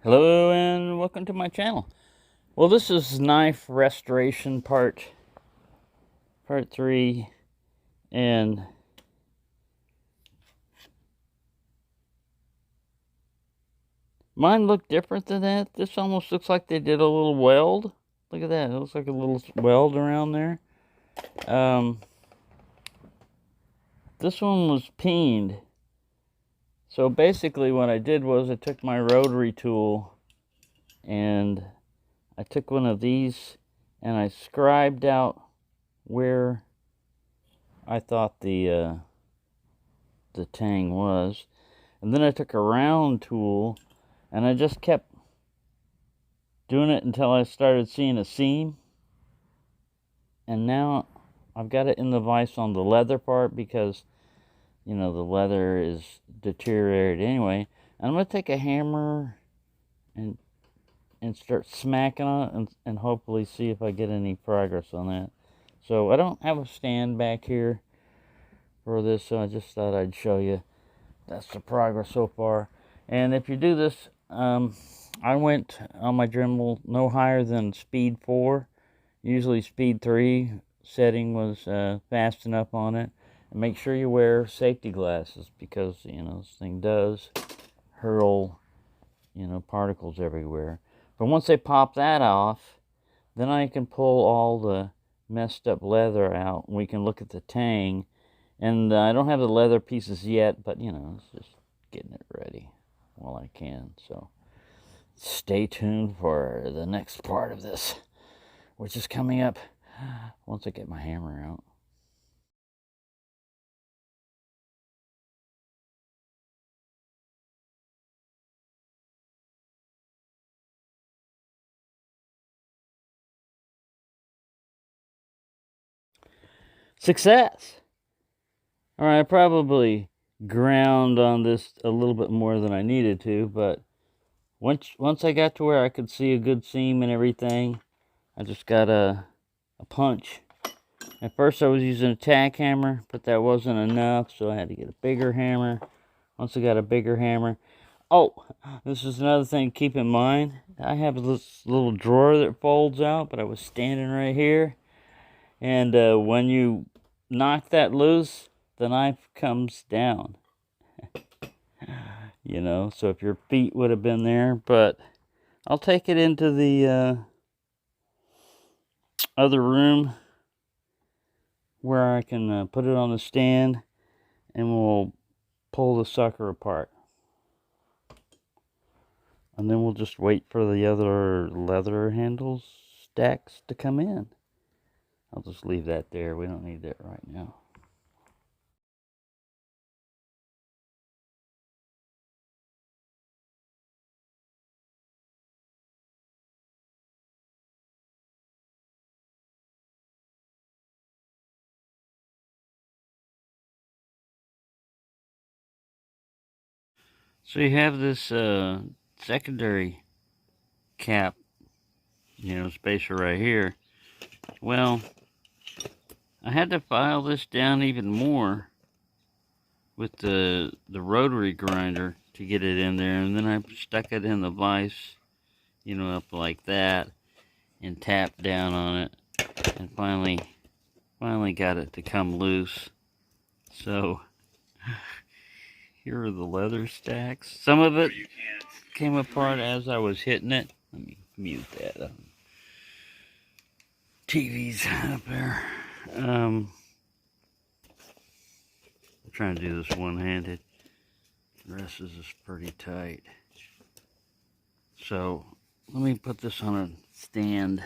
Hello and welcome to my channel. Well, this is knife restoration part 3, and mine look different than that. This almost looks like they did a little weld. Look at that. It looks like a little weld around there. This one was peened. So basically what I did was I took my rotary tool and I took one of these and I scribed out where I thought the tang was. And then I took a round tool and I just kept doing it until I started seeing a seam. And now I've got it in the vise on the leather part because, you know, the leather is deteriorated anyway. And I'm going to take a hammer and start smacking on it and hopefully see if I get any progress on that. So I don't have a stand back here for this, so I just thought I'd show you. That's the progress so far. And if you do this, I went on my Dremel no higher than speed 4. Usually speed 3 setting was fast enough on it. And make sure you wear safety glasses because, you know, this thing does hurl, you know, particles everywhere. But once they pop that off, then I can pull all the messed up leather out and we can look at the tang. And I don't have the leather pieces yet, but, you know, it's just getting it ready while I can. So stay tuned for the next part of this, which is coming up once I get my hammer out. Success! Alright, I probably ground on this a little bit more than I needed to, but once I got to where I could see a good seam and everything, I just got a punch. At first I was using a tack hammer, but that wasn't enough, so I had to get a bigger hammer. Once I got a bigger hammer... Oh, this is another thing to keep in mind. I have this little drawer that folds out, but I was standing right here. And when you knock that loose, the knife comes down. You know, so if your feet would have been there, but I'll take it into the other room where I can put it on the stand and we'll pull the sucker apart. And then we'll just wait for the other leather handles stacks to come in. I'll just leave that there. We don't need that right now. So you have this secondary cap, you know, spacer right here. Well, I had to file this down even more with the rotary grinder to get it in there, and then I stuck it in the vise, you know, up like that, and tapped down on it, and finally got it to come loose. So here are the leather stacks. Some of it came apart as I was hitting it. Let me mute that. TV's up there. I'm trying to do this one-handed. The rest is just pretty tight. So let me put this on a stand.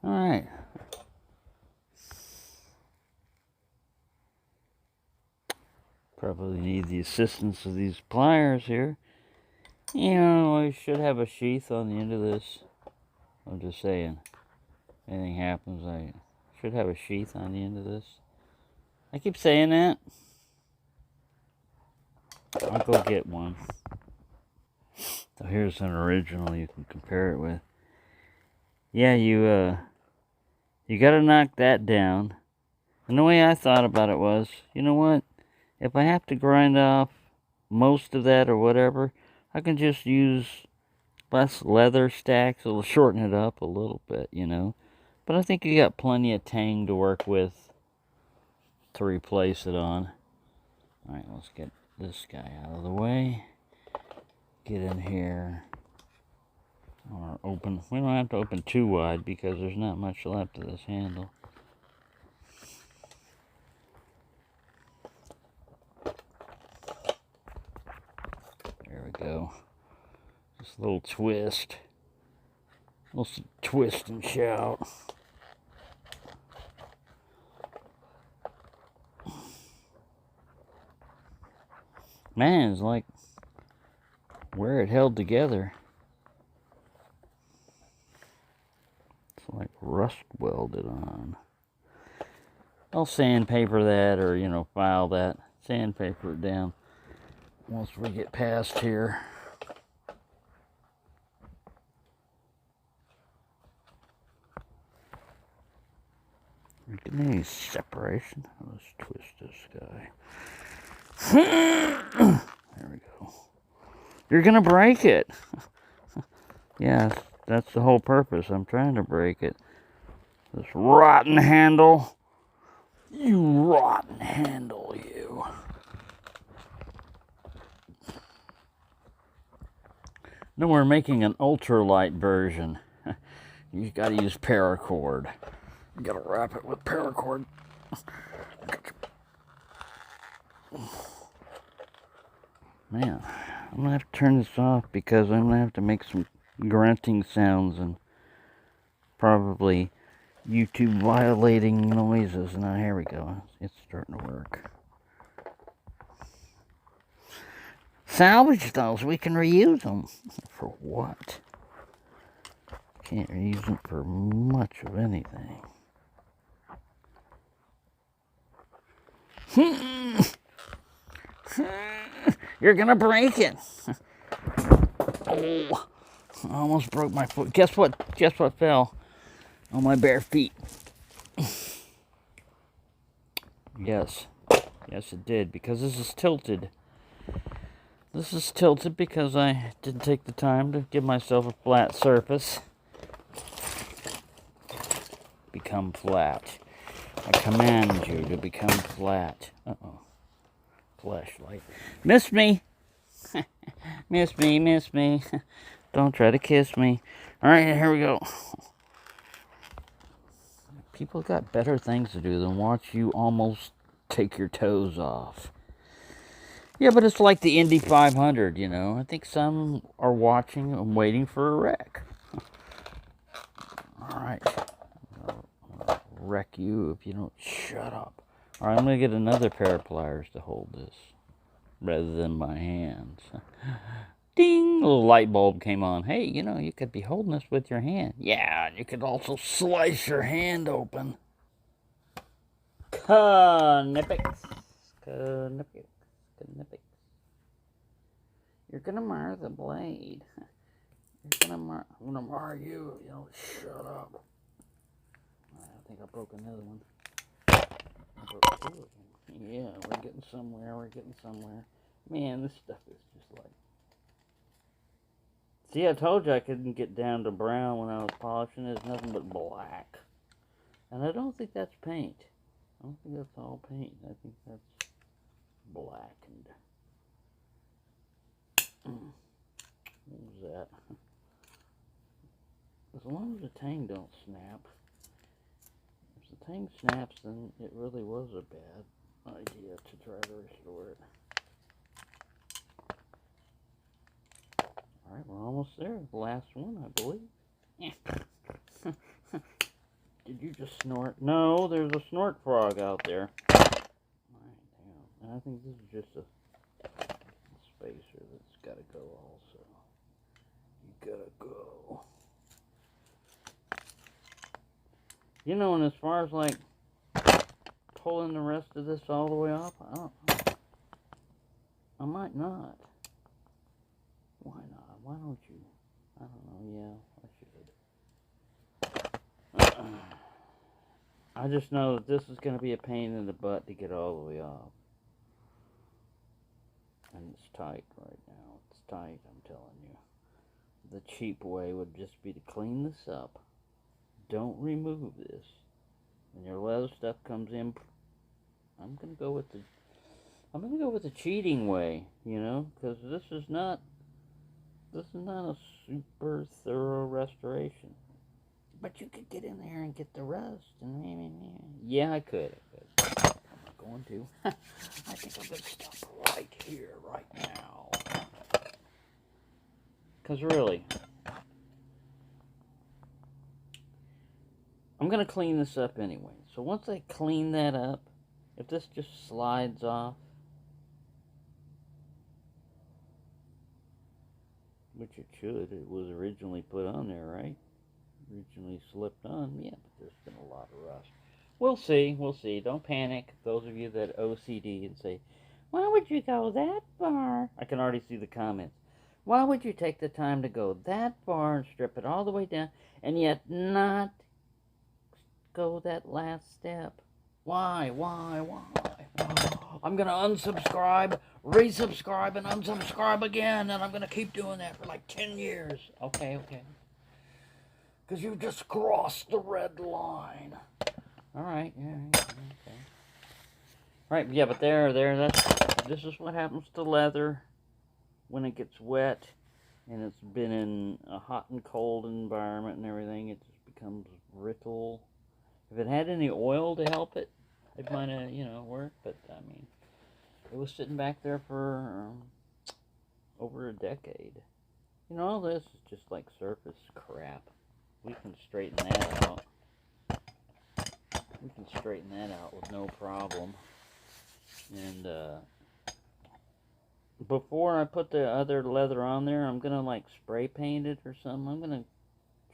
All right. Probably need the assistance of these pliers here. You know, I should have a sheath on the end of this. I'm just saying. If anything happens, I should have a sheath on the end of this. I keep saying that. I'll go get one. So here's an original you can compare it with. Yeah, you gotta knock that down. And the way I thought about it was, you know what? If I have to grind off most of that or whatever, I can just use less leather stacks. It'll shorten it up a little bit, you know. But I think you got plenty of tang to work with to replace it on. Alright, let's get this guy out of the way. Get in here. Or open. We don't have to open too wide because there's not much left of this handle. There we go. Just a little twist. A little twist and shout. Man, it's like where it held together. It's like rust welded on. I'll sandpaper that, or, you know, file that. Sandpaper it down once we get past here. Getting any separation? Let's twist this guy. There we go. You're gonna break it. Yeah, that's the whole purpose. I'm trying to break it. This rotten handle. You rotten handle, you. No, we're making an ultralight version. You gotta use paracord. You gotta wrap it with paracord. Man, I'm gonna have to turn this off because I'm gonna have to make some grunting sounds and probably YouTube violating noises. Now here we go. It's starting to work. Salvage those. We can reuse them. For what? Can't reuse them for much of anything. You're gonna break it. Oh, I almost broke my foot. Guess what? Guess what fell on my bare feet? Yes. Yes, it did, because this is tilted. This is tilted because I didn't take the time to give myself a flat surface. Become flat. I command you to become flat. Uh-oh. Flashlight. Miss me! Miss me, miss me. Don't try to kiss me. Alright, here we go. People got better things to do than watch you almost take your toes off. Yeah, but it's like the Indy 500, you know. I think some are watching and waiting for a wreck. Alright. I'll wreck you if you don't shut up. Alright, I'm going to get another pair of pliers to hold this rather than my hands. Ding! A little light bulb came on. Hey, you know, you could be holding this with your hand. Yeah, and you could also slice your hand open. Knippix. Knippix. Knippix. You're gonna mar the blade. You're gonna mar. I'm gonna mar you. You know, shut up. I think I broke another one. Yeah, we're getting somewhere. We're getting somewhere. Man, this stuff is just like. See, I told you I couldn't get down to brown when I was polishing. It's nothing but black. And I don't think that's paint. I don't think that's all paint. I think that's blackened. What was that? As long as the tang don't snap. If the tang snaps, then it really was a bad idea to try to restore it. Alright, we're almost there. The last one, I believe. Did you just snort? No, there's a snort frog out there. Alright, damn. I think this is just a spacer that's gotta go also. You gotta go. You know, and as far as like pulling the rest of this all the way off, I don't know. I might not. Why not? Why don't you? I don't know. Yeah, I should. I just know that this is going to be a pain in the butt to get all the way off. And it's tight right now. It's tight, I'm the cheap way would just be to clean this up. Don't remove this. When your leather stuff comes in, I'm gonna go with the cheating way, you know, because this is not a super thorough restoration. But you could get in there and get the rust, and yeah, I could. I'm not going to. I think I'm gonna stop right here, right now. Because really, I'm going to clean this up anyway. So once I clean that up, if this just slides off, which it should, it was originally put on there, right? Originally slipped on, yeah, but there's been a lot of rust. We'll see. Don't panic. Those of you that OCD and say, why would you go that far? I can already see the comments. Why would you take the time to go that far and strip it all the way down and yet not go that last step? Why? I'm going to unsubscribe, resubscribe, and unsubscribe again, and I'm going to keep doing that for like 10 years. Okay. Because you just crossed the red line. All right, yeah, okay. Right, yeah, but this is what happens to leather when it gets wet and it's been in a hot and cold environment and everything. It just becomes brittle. If it had any oil to help it, it might have, worked. But I mean, it was sitting back there for over a decade. All this is just like surface crap. We can straighten that out. With no problem. And before I put the other leather on there, I'm going to like spray paint it or something. I'm going to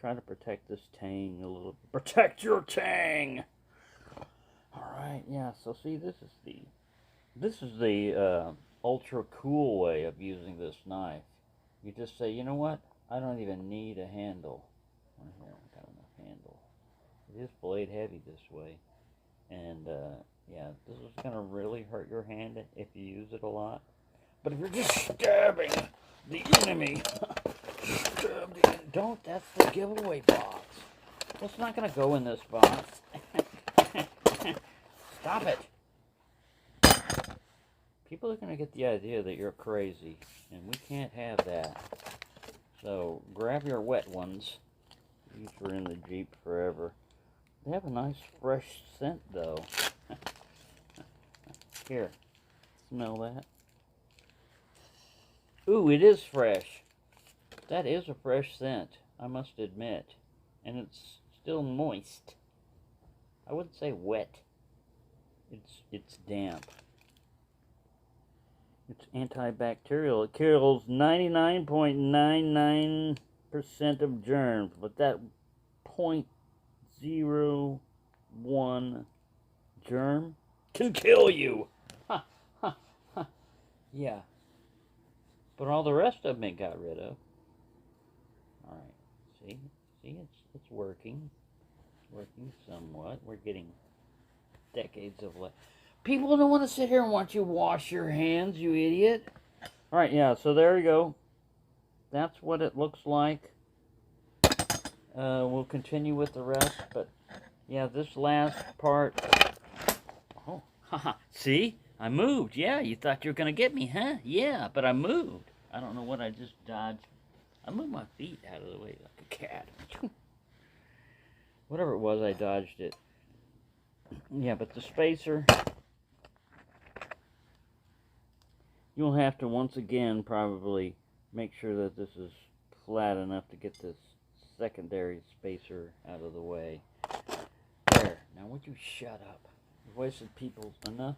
try to protect this tang a little. Protect your tang! Alright, yeah, so see, this is the ultra cool way of using this knife. You just say, you know what? I don't even need a handle. Right here, I got enough handle. It is blade heavy this way. And, yeah, this is going to really hurt your hand if you use it a lot. But if you're just stabbing the enemy, don't, that's the giveaway box. It's not going to go in this box. Stop it. People are going to get the idea that you're crazy, and we can't have that. So, grab your wet ones. These were in the Jeep forever. They have a nice fresh scent, though. Here, smell that. Ooh, it is fresh. That is a fresh scent, I must admit. And it's still moist. I wouldn't say wet. It's damp. It's antibacterial. It kills 99.99% of germs, but that 0.01 germ can kill you. Yeah. But all the rest of them it got rid of. Alright. See, it's working. It's working somewhat. We're getting decades of life. People don't want to sit here and watch you wash your hands, you idiot. Alright, yeah, so there you go. That's what it looks like. We'll continue with the rest, but yeah, this last part. Oh, haha. See? I moved. Yeah, you thought you were going to get me, huh? Yeah, but I moved. I don't know what I just dodged. I moved my feet out of the way like a cat. Whatever it was, I dodged it. Yeah, but the spacer, you'll have to once again probably make sure that this is flat enough to get this secondary spacer out of the way. There. Now would you shut up? You've wasted people enough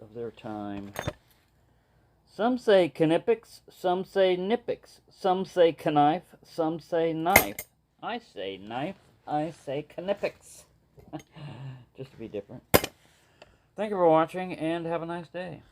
of their time. Some say knippix, some say nipix, some say knife, some say knife. I say knife, I say knippix. Just to be different. Thank you for watching and have a nice day.